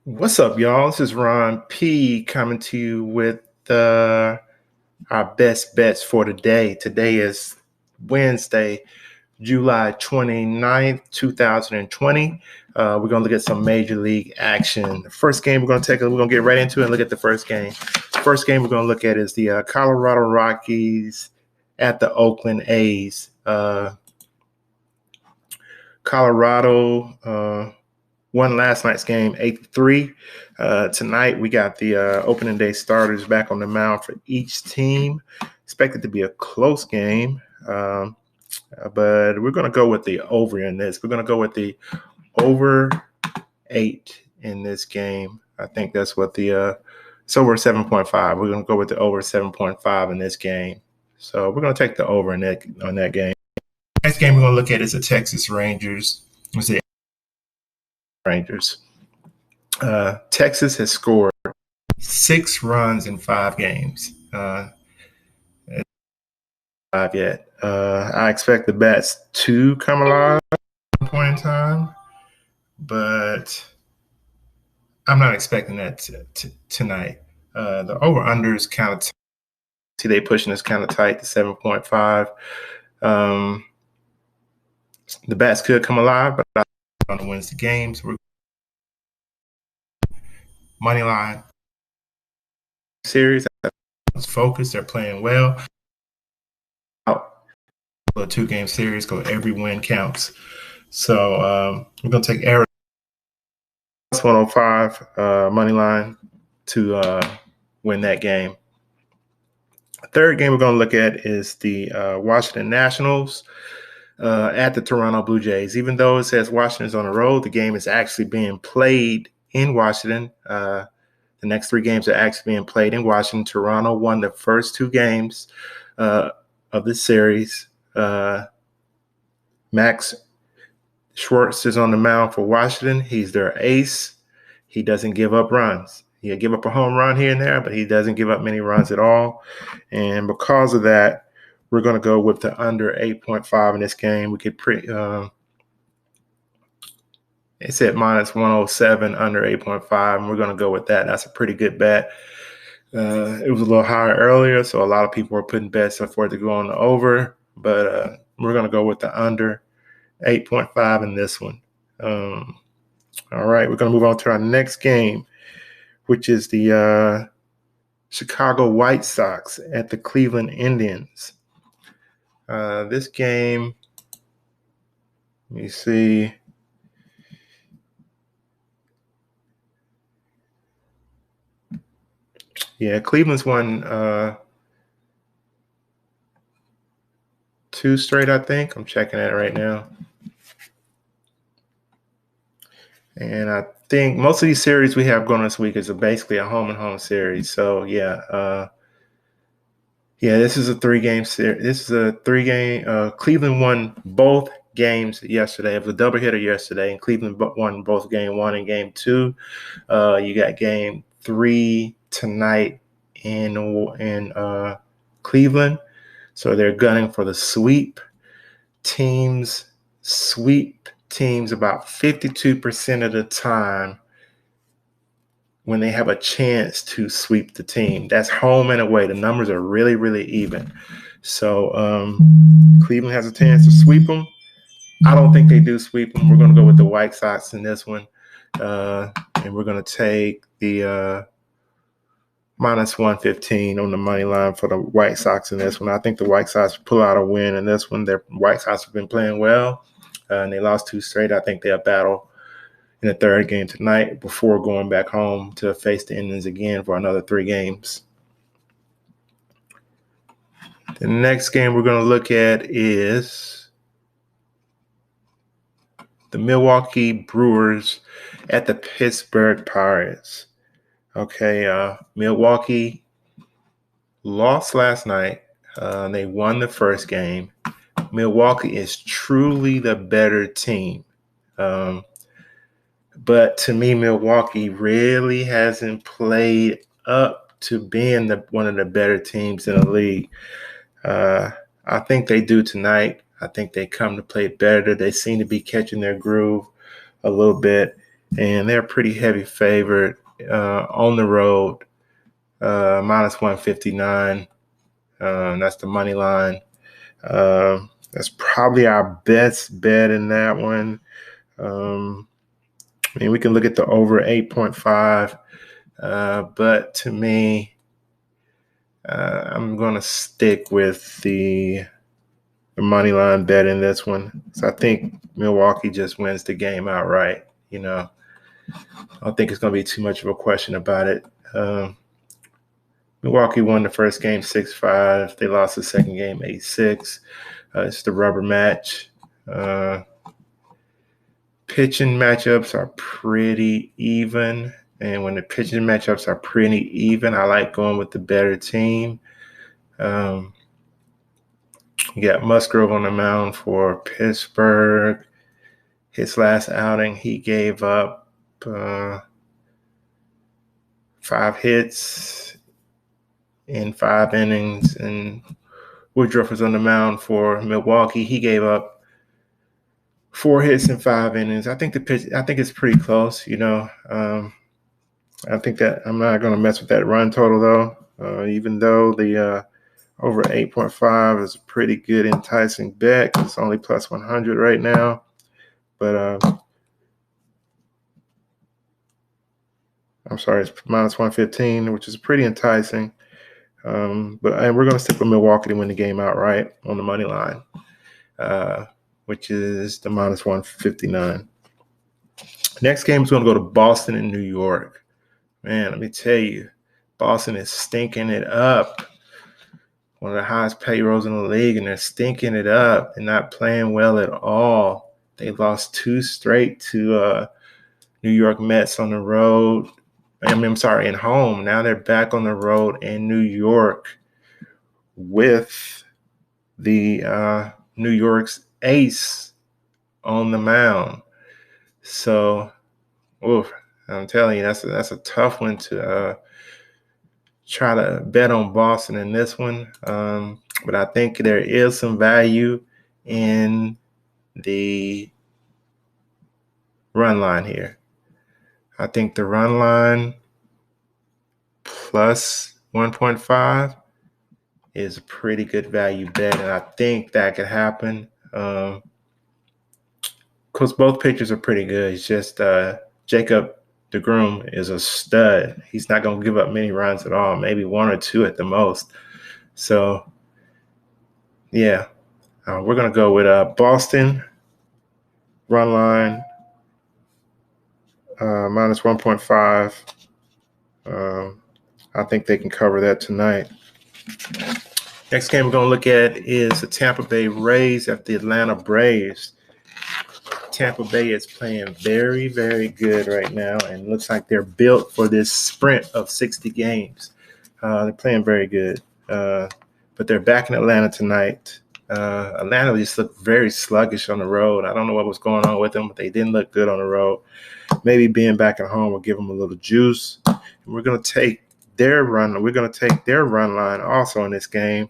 What's up, y'all? This is Ron P coming to you with our best bets for today. Today is Wednesday, July 29th, 2020. We're going to look at some Major League action. The first game we're going to get right into it and look at the first game. First game we're going to look at is the Colorado Rockies at the Oakland A's. Colorado won last night's game 8-3. Tonight we got the opening day starters back on the mound for each team. Expected to be a close game, but we're going to go with the over in this. We're going to go with the over 8 in this game. I think that's what it's over 7.5. We're going to go with the over 7.5 in this game. So we're going to take the over on that game. Next game we're going to look at is the Texas Rangers. It's the Rangers. Texas has scored 6 runs in 5 games. Five yet. I expect the bats to come alive at one point in time, but I'm not expecting that tonight. The over/under is kind of see they pushing us kind of tight to 7.5. The bats could come alive, but I don't know wins the games. We're money line series. Focused. They're playing well. Out a 2-game series, go every win counts. So we're gonna take Arizona 105 money line to win that game. The third game we're going to look at is the Washington Nationals at the Toronto Blue Jays. Even though it says Washington's on the road, the game is actually being played in Washington. The next 3 games are actually being played in Washington. Toronto won the first 2 games of this series. Max Schwartz is on the mound for Washington. He's their ace. He doesn't give up runs. He'll give up a home run here and there, but he doesn't give up many runs at all. And because of that, we're going to go with the under 8.5 in this game. We could it's at minus 107, under 8.5, and we're going to go with that. That's a pretty good bet. It was a little higher earlier, so a lot of people were putting bets for it to go on the over, but we're going to go with the under 8.5 in this one. All right, we're going to move on to our next game, which is the Chicago White Sox at the Cleveland Indians. This game, let me see. Yeah, Cleveland's won 2 straight, I think. I'm checking it right now. And I think most of these series we have going this week is basically a home-and-home series. So, yeah, this is a 3-game series. This is a 3-game. Cleveland won both games yesterday. It was a doubleheader yesterday, and Cleveland won both game 1 and game 2. You got game 3 tonight in Cleveland. So they're gunning for the sweep. Teams sweep teams about 52% of the time when they have a chance to sweep the team. That's home and away. The numbers are really, really even. So Cleveland has a chance to sweep them. I don't think they do sweep them. We're going to go with the White Sox in this one. And we're going to take the minus 115 on the money line for the White Sox in this one. I think the White Sox pull out a win in this one. The White Sox have been playing well, and they lost 2 straight. I think they'll battle in the 3rd game tonight before going back home to face the Indians again for another 3 games. The next game we're going to look at is the Milwaukee Brewers at the Pittsburgh Pirates. Okay, Milwaukee lost last night. They won the first game. Milwaukee is truly the better team. But to me, Milwaukee really hasn't played up to being one of the better teams in the league. I think they do tonight. I think they come to play better. They seem to be catching their groove a little bit. and they're a pretty heavy favorite on the road, minus 159. That's the money line. That's probably our best bet in that one. I mean, we can look at the over 8.5, but to me, I'm going to stick with the money line bet in this one. So I think Milwaukee just wins the game outright. I don't think it's going to be too much of a question about it. Milwaukee won the first game 6-5. They lost the second game 8-6. It's the rubber match. Pitching matchups are pretty even. And when the pitching matchups are pretty even, I like going with the better team. You got Musgrove on the mound for Pittsburgh. His last outing, he gave up 5 hits in 5 innings. And Woodruff was on the mound for Milwaukee. He gave up 4 hits in 5 innings. I think it's pretty close. I think that I'm not going to mess with that run total though. Even though the over 8.5 is a pretty good enticing bet. It's only plus 100 right now, but I'm sorry, it's minus 115, which is pretty enticing. And we're going to stick with Milwaukee to win the game outright on the money line, which is the minus 159. Next game is going to go to Boston and New York. Man, let me tell you, Boston is stinking it up. One of the highest payrolls in the league, and they're stinking it up and not playing well at all. They lost 2 straight to New York Mets on the road. In home. Now they're back on the road in New York with the New York's ace on the mound. So, I'm telling you, that's a tough one to try to bet on Boston in this one. But I think there is some value in the run line here. I think the run line plus 1.5 is a pretty good value bet, and I think that could happen. Because both pitchers are pretty good. It's just Jacob deGrom is a stud. He's not going to give up many runs at all, maybe 1 or 2 at the most. So, yeah, we're going to go with Boston run line minus 1.5. I think they can cover that tonight. Next game we're going to look at is the Tampa Bay Rays at the Atlanta Braves. Tampa Bay is playing very, very good right now, and looks like they're built for this sprint of 60 games. They're playing very good, but they're back in Atlanta tonight. Atlanta just looked very sluggish on the road. I don't know what was going on with them, but they didn't look good on the road. Maybe being back at home will give them a little juice. And we're going to take their run. We're going to take their run line also in this game.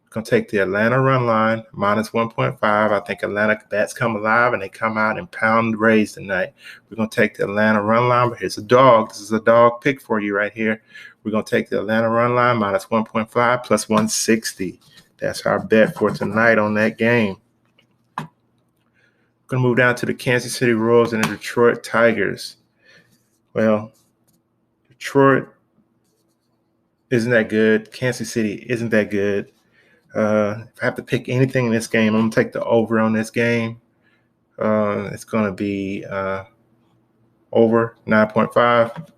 We're going to take the Atlanta run line, minus 1.5. I think Atlanta bats come alive, and they come out and pound the Rays tonight. We're going to take the Atlanta run line, but here's a dog. This is a dog pick for you right here. We're going to take the Atlanta run line, minus 1.5, plus 160. That's our bet for tonight on that game. We're going to move down to the Kansas City Royals and the Detroit Tigers. Well, Detroit isn't that good. Kansas City isn't that good. If I have to pick anything in this game, I'm going to take the over on this game. It's going to be over 9.5.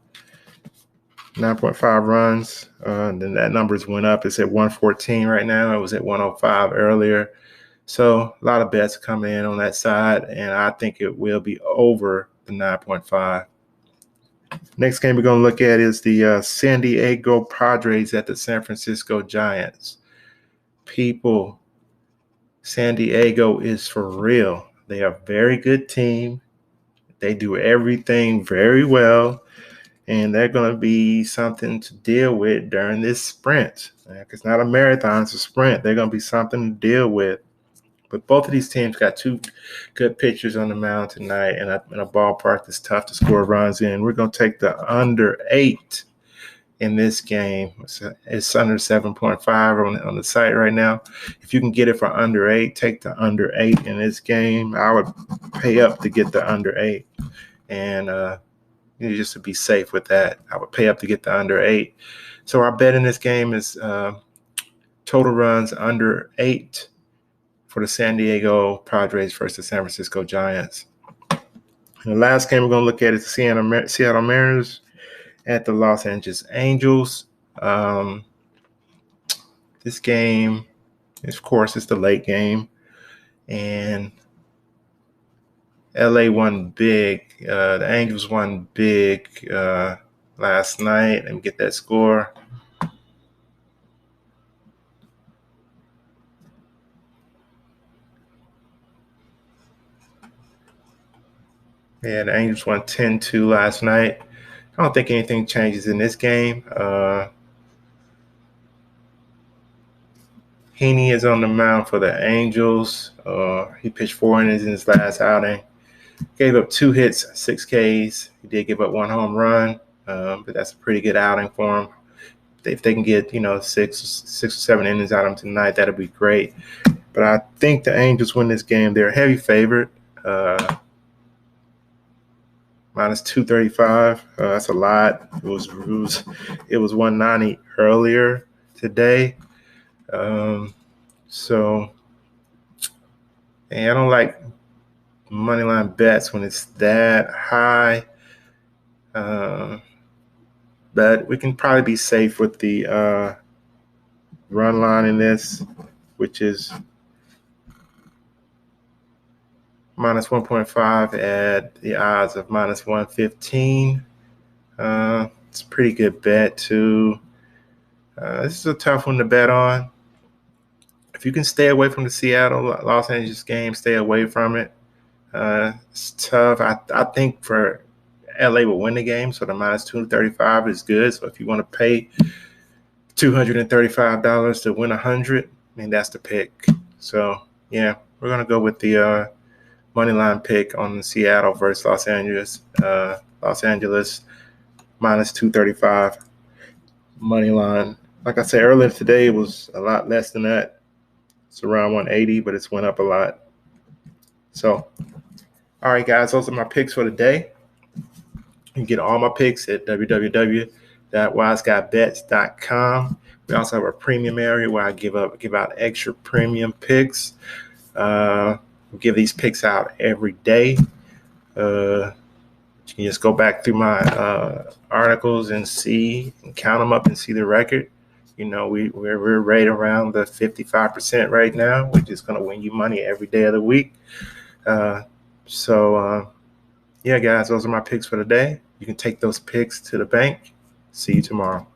9.5 runs. Then that numbers went up. It's at 114 right now. It was at 105 earlier. So a lot of bets coming in on that side, and I think it will be over the 9.5. Next game we're going to look at is the San Diego Padres at the San Francisco Giants. People, San Diego is for real. They are a very good team. They do everything very well, and they're going to be something to deal with during this sprint. It's not a marathon, it's a sprint. They're going to be something to deal with. But both of these teams got two good pitchers on the mound tonight, and in a ballpark that's tough to score runs in. We're going to take the under 8 in this game. It's under 7.5 on the site right now. If you can get it for under 8, take the under 8 in this game. I would pay up to get the under 8. And just to be safe with that, I would pay up to get the under 8. So our bet in this game is total runs under 8 for the San Diego Padres versus the San Francisco Giants. And the last game we're going to look at is the Seattle Mariners at the Los Angeles Angels. This game, of course, it's the late game, and LA won big. The Angels won big last night. Let me get that score. Yeah, the Angels won 10-2 last night. I don't think anything changes in this game. Heaney is on the mound for the Angels. He pitched 4 innings in his last outing. Gave up 2 hits, 6 Ks. He did give up 1 home run, but that's a pretty good outing for him. If they can get 6 or 7 innings out of him tonight, that'll be great. But I think the Angels win this game. They're a heavy favorite. Minus 235. That's a lot. It was 190 earlier today. So, and I don't like money line bets when it's that high. But we can probably be safe with the run line in this, which is minus 1.5 at the odds of minus 115. It's a pretty good bet too. This is a tough one to bet on. If you can stay away from the Seattle Los Angeles game, stay away from it. It's tough. I think for LA will win the game, so the minus 235 is good. So if you want to pay $235 to win 100, I mean that's the pick. So yeah, we're gonna go with the money line pick on the Seattle versus Los Angeles. Los Angeles minus 235 money line. Like I said earlier today, it was a lot less than that. It's around 180, but it's went up a lot. So, all right, guys, those are my picks for the day. You can get all my picks at www.wiseguyBets.com. We also have a premium area where I give out extra premium picks. We give these picks out every day. You can just go back through my articles and count them up and see the record. We're right around the 55% right now. We're just gonna win you money every day of the week. Yeah, guys, those are my picks for the day. You can take those picks to the bank. See you tomorrow.